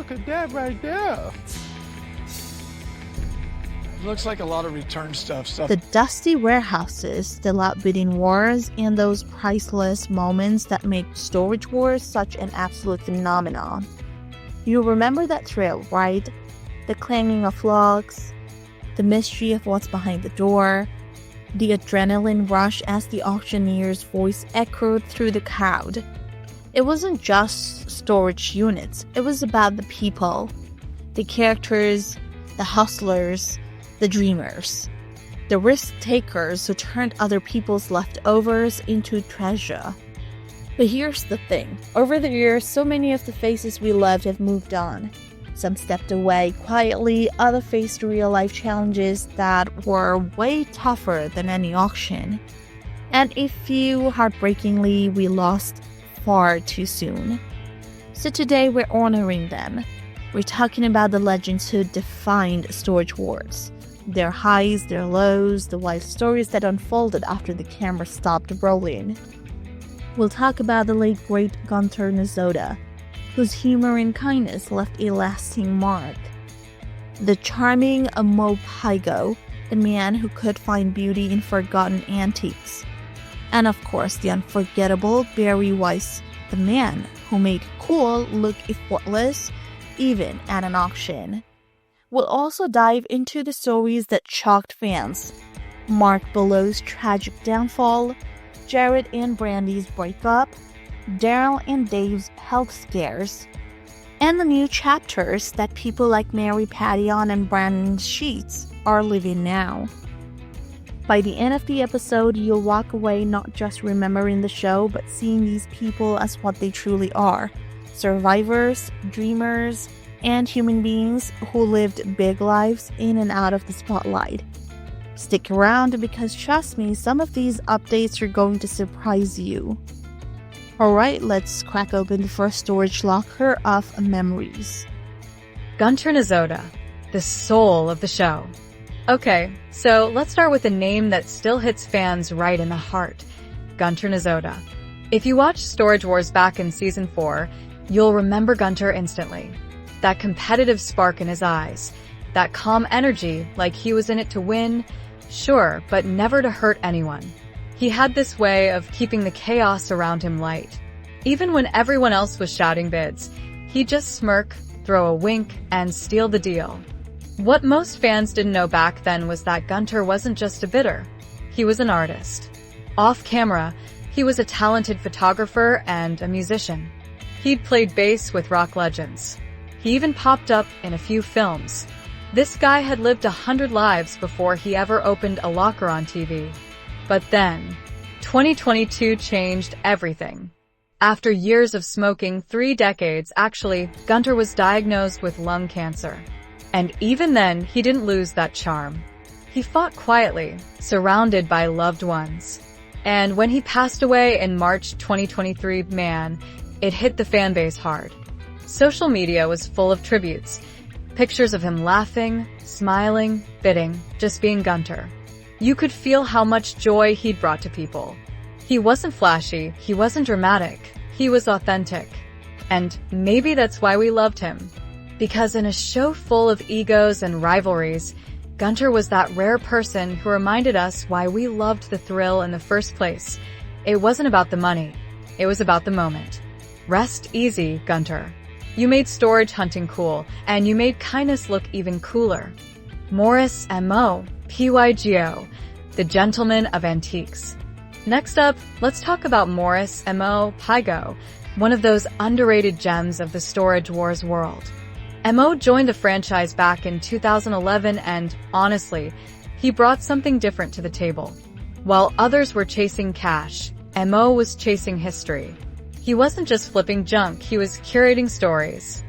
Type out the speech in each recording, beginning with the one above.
look at that right there. Looks like a lot of return stuff. The dusty warehouses, the loud bidding wars, and those priceless moments that make Storage Wars such an absolute phenomenon. You remember that thrill, right? The clanging of locks, the mystery of what's behind the door, the adrenaline rush as the auctioneer's voice echoed through the crowd. It wasn't just storage units, it was about the people, the characters, the hustlers, the dreamers, the risk takers who turned other people's leftovers into treasure. But here's the thing, over the years, so many of the faces we loved have moved on. Some stepped away quietly, others faced real-life challenges that were way tougher than any auction. And a few, heartbreakingly, we lost far too soon. So today we're honoring them. We're talking about the legends who defined Storage Wars. Their highs, their lows, the wild stories that unfolded after the camera stopped rolling. We'll talk about the late great Gunter Nozoda, whose humor and kindness left a lasting mark. The charming Mo Pygo, the man who could find beauty in forgotten antiques. And of course, the unforgettable Barry Weiss, the man who made cool look effortless even at an auction. We'll also dive into the stories that shocked fans. Mark Below's tragic downfall, Jared and Brandy's breakup, Daryl and Dave's health scares, and the new chapters that people like Mary Pattyon and Brandon Sheets are living now. By the end of the episode, you'll walk away not just remembering the show, but seeing these people as what they truly are: survivors, dreamers, and human beings who lived big lives in and out of the spotlight. Stick around because trust me, some of these updates are going to surprise you. Alright, let's crack open the first storage locker of memories. Gunter Nozoda, the soul of the show. Okay, so let's start with a name that still hits fans right in the heart: Gunter Nozoda. If you watched Storage Wars back in Season 4, you'll remember Gunter instantly. That competitive spark in his eyes, that calm energy like he was in it to win, sure, but never to hurt anyone. He had this way of keeping the chaos around him light. Even when everyone else was shouting bids, he'd just smirk, throw a wink, and steal the deal. What most fans didn't know back then was that Gunter wasn't just a bidder. He was an artist. Off camera, he was a talented photographer and a musician. He'd played bass with rock legends. He even popped up in a few films. This guy had lived 100 lives before he ever opened a locker on TV. But then, 2022 changed everything. After years of smoking, 3 decades actually, Gunter was diagnosed with lung cancer. And even then, he didn't lose that charm. He fought quietly, surrounded by loved ones. And when he passed away in March 2023, man, it hit the fanbase hard. Social media was full of tributes. Pictures of him laughing, smiling, bidding, just being Gunter. You could feel how much joy he'd brought to people. He wasn't flashy, he wasn't dramatic, he was authentic. And maybe that's why we loved him. Because in a show full of egos and rivalries, Gunter was that rare person who reminded us why we loved the thrill in the first place. It wasn't about the money, it was about the moment. Rest easy, Gunter. You made storage hunting cool, and you made kindness look even cooler. Morris M.O., PYGO, the gentleman of antiques. Next up, let's talk about Morris M.O. Pygo, one of those underrated gems of the Storage Wars world. M.O. joined the franchise back in 2011 and, honestly, he brought something different to the table. While others were chasing cash, M.O. was chasing history. He wasn't just flipping junk, he was curating stories.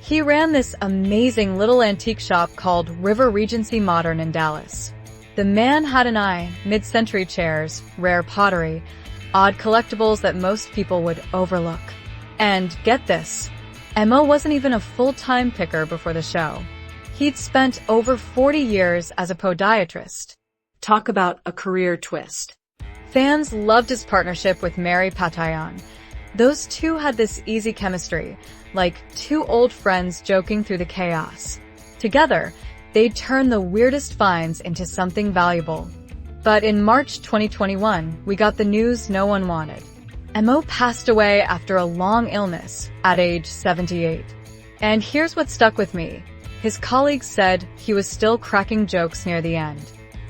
He ran this amazing little antique shop called River Regency Modern in Dallas. The man had an eye: mid-century chairs, rare pottery, odd collectibles that most people would overlook. And get this, M.O. wasn't even a full-time picker before the show. He'd spent over 40 years as a podiatrist. Talk about a career twist. Fans loved his partnership with Mary Pattyon. Those two had this easy chemistry, like two old friends joking through the chaos. Together, they'd turn the weirdest finds into something valuable. But in March 2021, we got the news no one wanted. Mo passed away after a long illness at age 78. And here's what stuck with me. His colleagues said he was still cracking jokes near the end.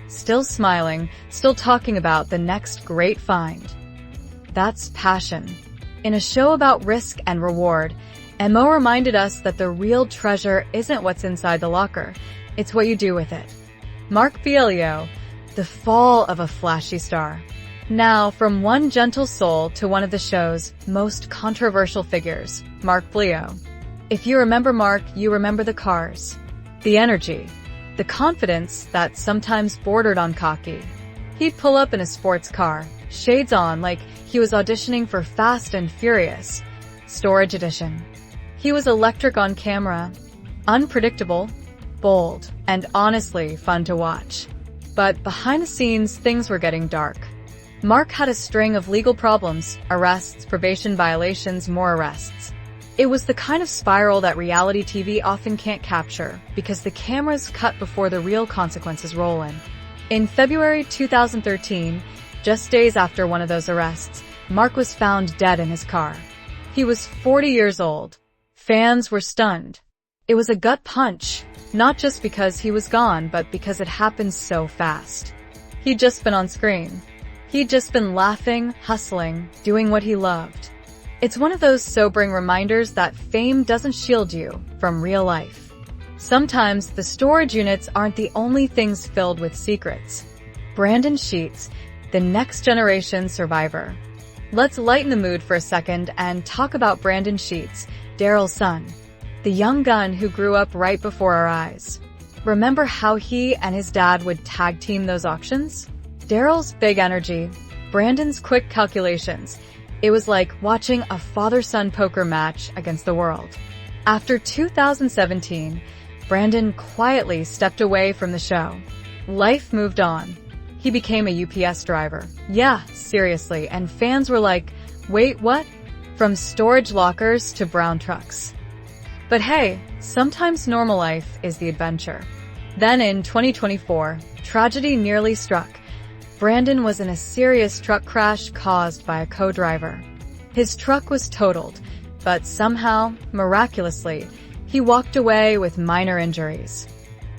Still smiling, still talking about the next great find. That's passion. In a show about risk and reward, Mo reminded us that the real treasure isn't what's inside the locker, it's what you do with it. Mark Fielio, the fall of a flashy star. Now, from one gentle soul to one of the show's most controversial figures, Mark Fielio. If you remember Mark, you remember the cars, the energy, the confidence that sometimes bordered on cocky. He'd pull up in a sports car, shades on like he was auditioning for Fast and Furious, Storage Edition. He was electric on camera, unpredictable, bold, and honestly fun to watch. But behind the scenes, things were getting dark. Mark had a string of legal problems, arrests, probation violations, more arrests. It was the kind of spiral that reality TV often can't capture because the cameras cut before the real consequences roll in. In February 2013, just days after one of those arrests, Mark was found dead in his car. He was 40 years old. Fans were stunned. It was a gut punch, not just because he was gone, but because it happened so fast. He'd just been on screen. He'd just been laughing, hustling, doing what he loved. It's one of those sobering reminders that fame doesn't shield you from real life. Sometimes the storage units aren't the only things filled with secrets. Brandon Sheets, the next generation survivor. Let's lighten the mood for a second and talk about Brandon Sheets, Daryl's son, the young gun who grew up right before our eyes. Remember how he and his dad would tag team those auctions? Daryl's big energy, Brandon's quick calculations. It was like watching a father-son poker match against the world. After 2017, Brandon quietly stepped away from the show. Life moved on. He became a UPS driver. Yeah, seriously, and fans were like, wait, what? From storage lockers to brown trucks. But hey, sometimes normal life is the adventure. Then in 2024, tragedy nearly struck. Brandon was in a serious truck crash caused by a co-driver. His truck was totaled, but somehow, miraculously, he walked away with minor injuries.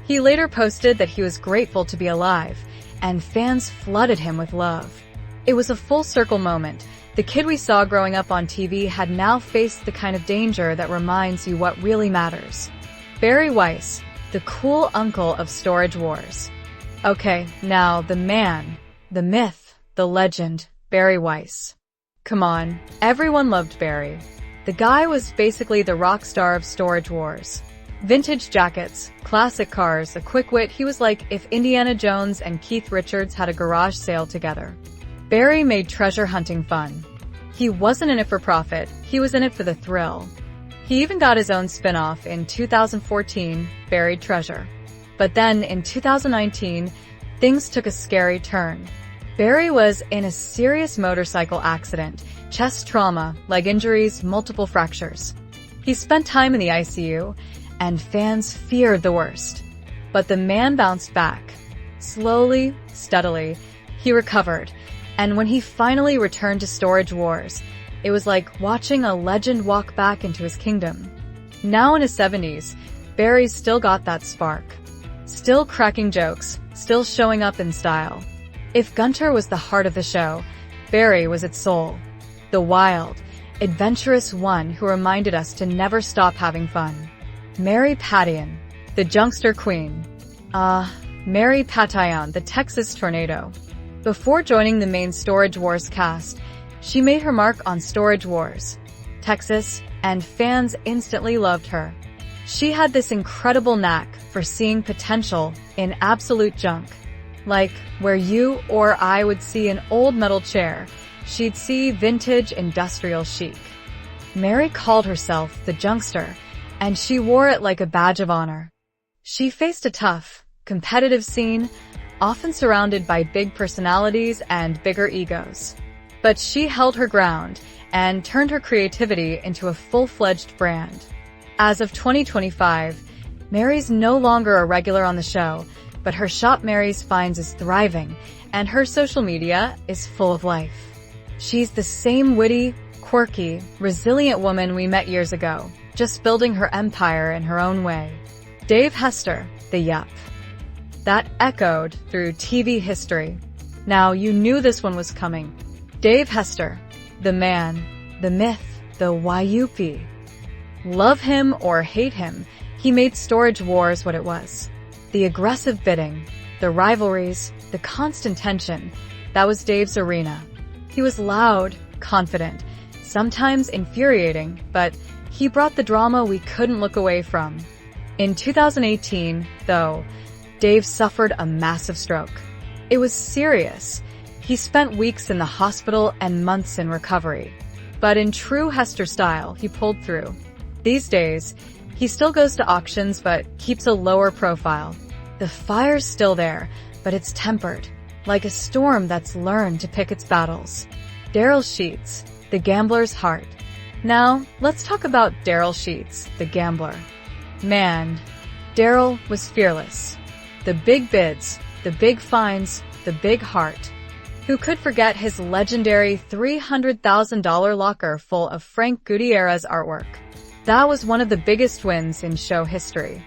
He later posted that he was grateful to be alive, and fans flooded him with love. It was a full circle moment. The kid we saw growing up on TV had now faced the kind of danger that reminds you what really matters. Barry Weiss, the cool uncle of Storage Wars. Okay, now the man, the myth, the legend, Barry Weiss. Come on, everyone loved Barry. The guy was basically the rock star of Storage Wars. Vintage jackets, classic cars, a quick wit. He was like if Indiana Jones and Keith Richards had a garage sale together. Barry made treasure hunting fun. He wasn't in it for profit, he was in it for the thrill. He even got his own spin-off in 2014, Buried Treasure. But then in 2019, things took a scary turn. Barry was in a serious motorcycle accident, chest trauma, leg injuries, multiple fractures. He spent time in the ICU, and fans feared the worst. But the man bounced back. Slowly, steadily, he recovered, and when he finally returned to Storage Wars, it was like watching a legend walk back into his kingdom. Now in his 70s, Barry's still got that spark. Still cracking jokes, still showing up in style. If Gunter was the heart of the show, Barry was its soul. The wild, adventurous one who reminded us to never stop having fun. Mary Patillon, the Junkster Queen. Mary Patillon, the Texas Tornado. Before joining the main Storage Wars cast, she made her mark on Storage Wars, Texas, and fans instantly loved her. She had this incredible knack for seeing potential in absolute junk. Like, where you or I would see an old metal chair, she'd see vintage industrial chic. Mary called herself the Junkster, and she wore it like a badge of honor. She faced a tough, competitive scene, often surrounded by big personalities and bigger egos. But she held her ground, and turned her creativity into a full-fledged brand. As of 2025, Mary's no longer a regular on the show, but her Shop Mary's Finds is thriving, and her social media is full of life. She's the same witty, quirky, resilient woman we met years ago, just building her empire in her own way. Dave Hester, the Yup. That echoed through TV history. Now, you knew this one was coming. Dave Hester, the man, the myth, the Wayupi. Love him or hate him, he made Storage Wars what it was. The aggressive bidding, the rivalries, the constant tension, that was Dave's arena. He was loud, confident, sometimes infuriating, but he brought the drama we couldn't look away from. In 2018, though, Dave suffered a massive stroke. It was serious. He spent weeks in the hospital and months in recovery. But in true Hester style, he pulled through. These days, he still goes to auctions but keeps a lower profile. The fire's still there, but it's tempered, like a storm that's learned to pick its battles. Daryl Sheets, the gambler's heart. Now, let's talk about Daryl Sheets, the gambler. Man, Daryl was fearless. The big bids, the big finds, the big heart. Who could forget his legendary $300,000 locker full of Frank Gutierrez artwork? That was one of the biggest wins in show history.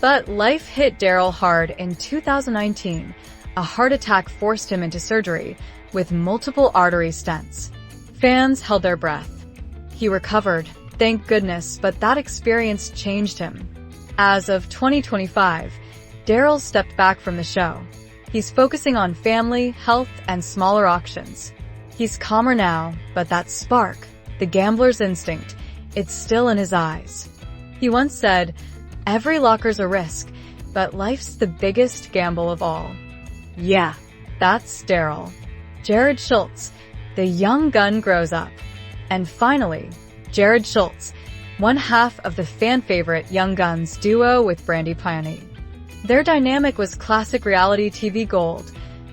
But life hit Daryl hard in 2019. A heart attack forced him into surgery with multiple artery stents. Fans held their breath. He recovered, thank goodness, but that experience changed him. As of 2025, Daryl stepped back from the show. He's focusing on family, health, and smaller auctions. He's calmer now, but that spark, the gambler's instinct, it's still in his eyes. He once said, "Every locker's a risk, but life's the biggest gamble of all." Yeah, that's Daryl. Jared Schultz, the young gun grows up. And finally, Jared Schultz, one half of the fan-favorite Young Guns duo with Brandy Piani. Their dynamic was classic reality TV gold.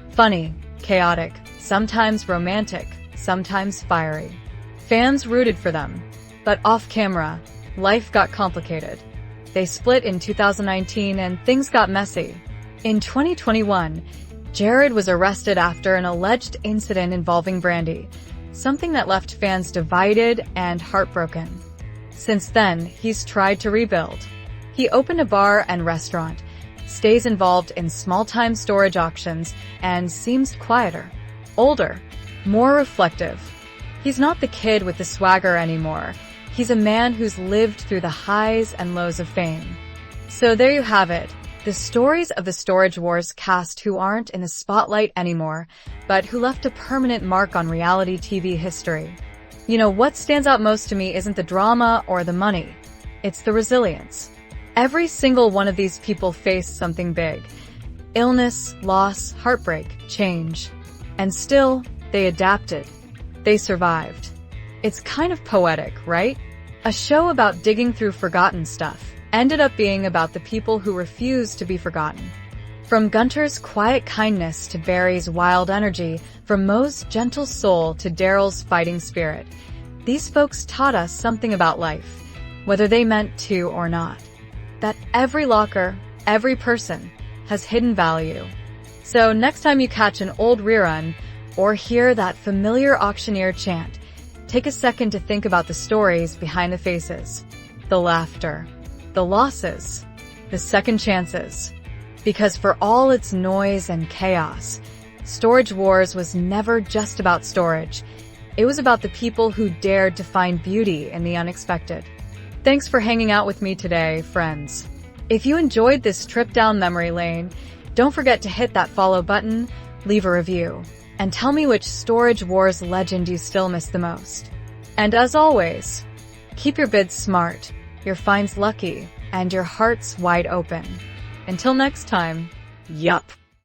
Funny, chaotic, sometimes romantic, sometimes fiery. Fans rooted for them. But off-camera, life got complicated. They split in 2019 and things got messy. In 2021, Jared was arrested after an alleged incident involving Brandy, something that left fans divided and heartbroken. Since then, he's tried to rebuild. He opened a bar and restaurant, stays involved in small-time storage auctions, and seems quieter, older, more reflective. He's not the kid with the swagger anymore. He's a man who's lived through the highs and lows of fame. So there you have it, the stories of the Storage Wars cast who aren't in the spotlight anymore, but who left a permanent mark on reality TV history. You know, what stands out most to me isn't the drama or the money. It's the resilience. Every single one of these people faced something big. Illness, loss, heartbreak, change. And still, they adapted. They survived. It's kind of poetic, right? A show about digging through forgotten stuff ended up being about the people who refused to be forgotten. From Gunter's quiet kindness to Barry's wild energy, from Mo's gentle soul to Daryl's fighting spirit, these folks taught us something about life, whether they meant to or not. That every locker, every person, has hidden value. So next time you catch an old rerun or hear that familiar auctioneer chant, take a second to think about the stories behind the faces, the laughter, the losses, the second chances. Because for all its noise and chaos, Storage Wars was never just about storage. It was about the people who dared to find beauty in the unexpected. Thanks for hanging out with me today, friends. If you enjoyed this trip down memory lane, don't forget to hit that follow button, leave a review, and tell me which Storage Wars legend you still miss the most. And as always, keep your bids smart, your finds lucky, and your hearts wide open. Until next time, yup.